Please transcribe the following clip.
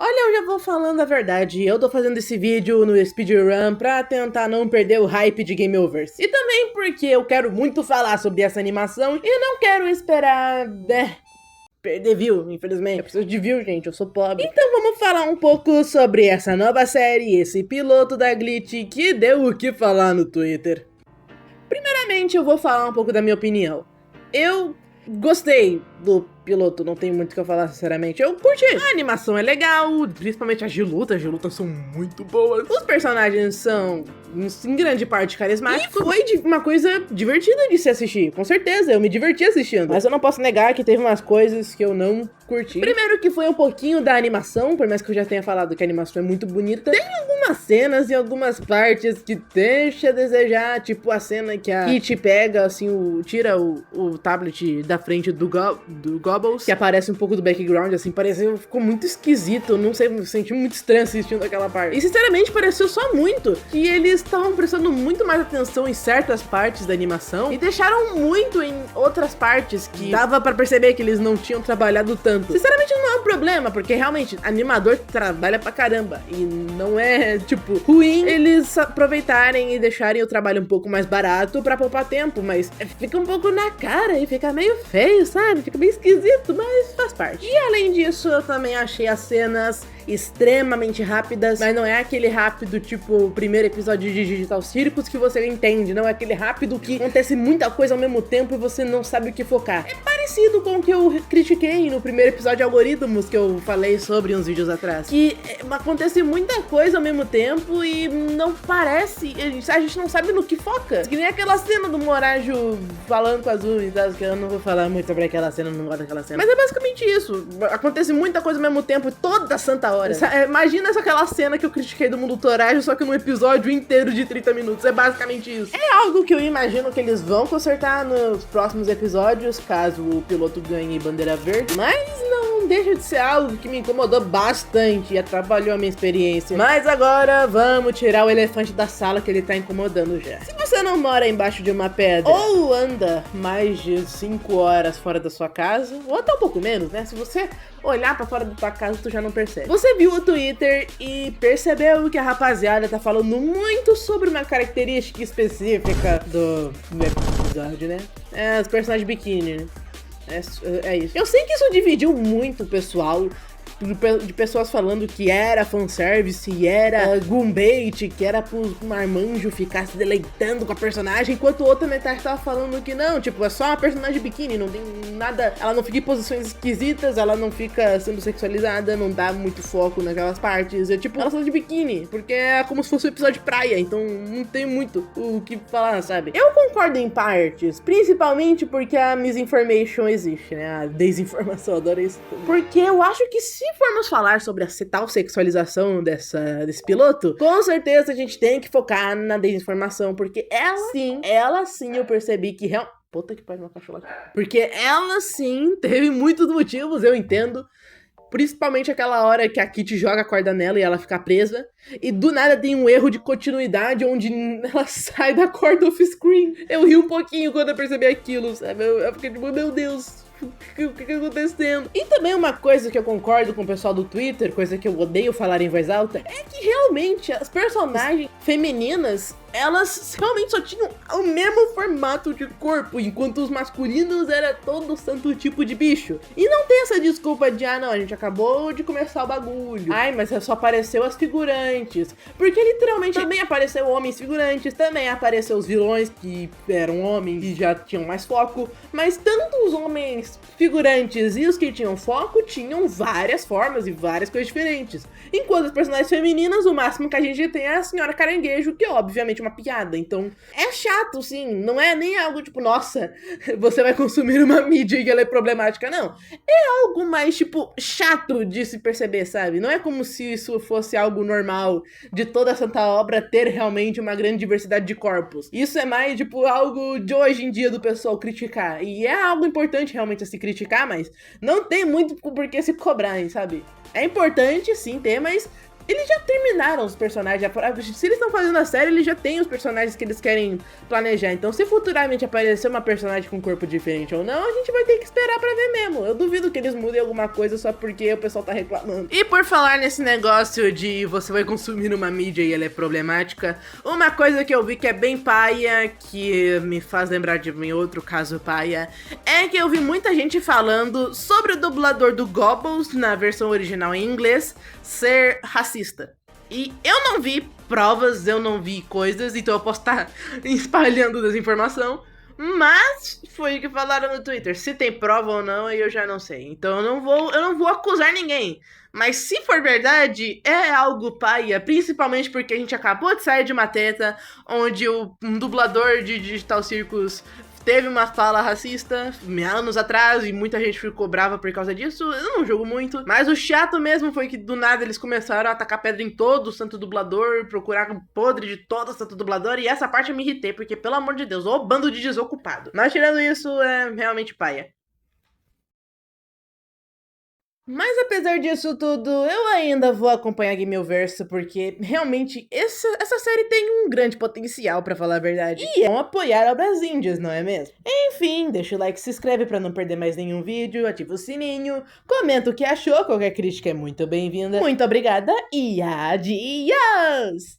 Olha, eu já vou falando a verdade, eu tô fazendo esse vídeo no speedrun pra tentar não perder o hype de Game Overs. E também porque eu quero muito falar sobre essa animação e não quero esperar, perder view, infelizmente. Eu preciso de view, gente, eu sou pobre. Então vamos falar um pouco sobre essa nova série, esse piloto da Glitch que deu o que falar no Twitter. Primeiramente eu vou falar um pouco da minha opinião. Eu gostei do piloto, não tem muito o que eu falar, sinceramente. Eu curti. A animação é legal, principalmente as de luta são muito boas. Os personagens são, em grande parte, carismáticos. E foi uma coisa divertida de se assistir, com certeza, eu me diverti assistindo. Mas eu não posso negar que teve umas coisas que eu não curti. Primeiro que foi um pouquinho da animação, por mais que eu já tenha falado que a animação é muito bonita. Tem algumas cenas e algumas partes que deixa a desejar, tipo a cena que a Kitty pega, assim, tira o tablet da frente do Gobbles, que aparece um pouco do background, assim, ficou muito esquisito, eu não sei, me senti muito estranho assistindo aquela parte. E sinceramente pareceu só muito que eles estavam prestando muito mais atenção em certas partes da animação e deixaram muito em outras partes que dava pra perceber que eles não tinham trabalhado tanto. Sinceramente não é um problema, porque realmente animador trabalha pra caramba e não é, tipo, ruim eles aproveitarem e deixarem o trabalho um pouco mais barato pra poupar tempo, mas fica um pouco na cara e fica meio feio, sabe? Fica meio esquisito, mas faz parte. E além disso, eu também achei as cenas extremamente rápidas, mas não é aquele rápido tipo o primeiro episódio de Digital Circus que você entende, não é aquele rápido que acontece muita coisa ao mesmo tempo e você não sabe o que focar. É parecido com o que eu critiquei no primeiro episódio de Algoritmos, que eu falei sobre uns vídeos atrás, que acontece muita coisa ao mesmo tempo e não parece, a gente não sabe no que foca. Que nem aquela cena do Morajo falando com a Azul e tal, que eu não vou falar muito sobre aquela cena, não gosto daquela cena. Mas é basicamente isso, acontece muita coisa ao mesmo tempo, toda santa hora. Imagina aquela cena que eu critiquei do Mundo Torajo, só que num episódio inteiro de 30 minutos, é basicamente isso. É algo que eu imagino que eles vão consertar nos próximos episódios, caso o piloto ganhe bandeira verde, mas não deixa de ser algo que me incomodou bastante e atrapalhou a minha experiência. Mas agora vamos tirar o elefante da sala que ele tá incomodando já. Se você não mora embaixo de uma pedra ou anda mais de 5 horas fora da sua casa, ou até um pouco menos, né? Se você olhar pra fora da tua casa, tu já não percebe. Você viu o Twitter e percebeu que a rapaziada tá falando muito sobre uma característica específica do episódio, né? É, os personagens de biquíni, né? É isso. Eu sei que isso dividiu muito o pessoal, de pessoas falando que era fanservice, e era goombait, que era pro marmanjo ficar se deleitando com a personagem, enquanto outra metade tava falando que não, tipo, é só uma personagem de biquíni, não tem nada, ela não fica em posições esquisitas, ela não fica sendo sexualizada, não dá muito foco naquelas partes, é tipo, ela só de biquíni, porque é como se fosse um episódio de praia, então não tem muito o que falar, sabe? Eu concordo em partes, principalmente porque a misinformation existe, né, a desinformação, adoro isso, porque eu acho que se formos falar sobre a tal sexualização desse piloto, com certeza a gente tem que focar na desinformação, porque ela sim eu percebi que realmente... Puta que pariu, meu cachorro aqui. Porque ela sim teve muitos motivos, eu entendo. Principalmente aquela hora que a Kitty joga a corda nela e ela fica presa. E do nada tem um erro de continuidade onde ela sai da corda off-screen. Eu ri um pouquinho quando eu percebi aquilo, sabe? Eu fiquei tipo, meu Deus... O que tá acontecendo? E também uma coisa que eu concordo com o pessoal do Twitter, coisa que eu odeio falar em voz alta, é que realmente as personagens femininas, elas realmente só tinham o mesmo formato de corpo, enquanto os masculinos era todo santo tipo de bicho. E não tem essa desculpa de, não, a gente acabou de começar o bagulho. Ai, mas só apareceu as figurantes. Porque literalmente também apareceu homens figurantes, também apareceu os vilões que eram homens e já tinham mais foco, mas tanto os homens figurantes e os que tinham foco tinham várias formas e várias coisas diferentes. Enquanto as personagens femininas, o máximo que a gente tem é a Senhora Caranguejo, que é obviamente uma piada. Então, é chato, sim. Não é nem algo tipo, nossa, você vai consumir uma mídia e ela é problemática, não. É algo mais, tipo, chato de se perceber, sabe? Não é como se isso fosse algo normal de toda a santa obra ter realmente uma grande diversidade de corpos. Isso é mais, tipo, algo de hoje em dia do pessoal criticar. E é algo importante realmente a se criticar, mas não tem muito por que se cobrar, hein, sabe? É importante sim ter, mas eles já terminaram os personagens. Se eles estão fazendo a série, eles já têm os personagens que eles querem planejar. Então, se futuramente aparecer uma personagem com um corpo diferente ou não, a gente vai ter que esperar pra ver mesmo. Eu duvido que eles mudem alguma coisa só porque o pessoal tá reclamando. E por falar nesse negócio de você vai consumir uma mídia e ela é problemática, uma coisa que eu vi que é bem paia, que me faz lembrar de um outro caso paia, é que eu vi muita gente falando sobre o dublador do Goebbels, na versão original em inglês, ser racista. E eu não vi provas, eu não vi coisas, então eu posso estar espalhando desinformação, mas foi o que falaram no Twitter. Se tem prova ou não, eu já não sei. Então eu não vou acusar ninguém. Mas se for verdade, é algo paia, principalmente porque a gente acabou de sair de uma treta onde um dublador de Digital Circus teve uma fala racista anos atrás e muita gente ficou brava por causa disso. Eu não julgo muito, mas o chato mesmo foi que do nada eles começaram a atacar pedra em todo o santo dublador, procurar um podre de todo o santo dublador, e essa parte eu me irritei, porque pelo amor de Deus, ô bando de desocupado. Mas tirando isso, é realmente paia. Mas apesar disso tudo, eu ainda vou acompanhar Gameoverso porque realmente essa série tem um grande potencial, pra falar a verdade. E é um apoiar obras índias, não é mesmo? Enfim, deixa o like, se inscreve pra não perder mais nenhum vídeo, ativa o sininho, comenta o que achou, qualquer crítica é muito bem-vinda. Muito obrigada e adiós!